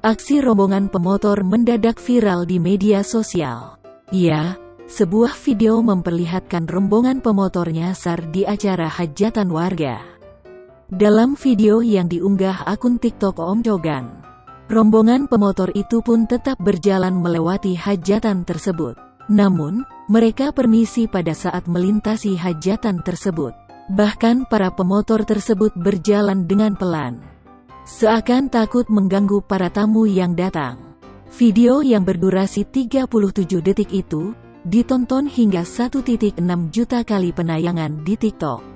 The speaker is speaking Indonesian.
Aksi rombongan pemotor mendadak viral di media sosial. Ya, sebuah video memperlihatkan rombongan pemotor nyasar di acara hajatan warga. Dalam video yang diunggah akun TikTok Om Cogan, rombongan pemotor itu pun tetap berjalan melewati hajatan tersebut. Namun, mereka permisi pada saat melintasi hajatan tersebut. Bahkan para pemotor tersebut berjalan dengan pelan, seakan takut mengganggu para tamu yang datang. Video yang berdurasi 37 detik itu ditonton hingga 1,6 juta kali penayangan di TikTok.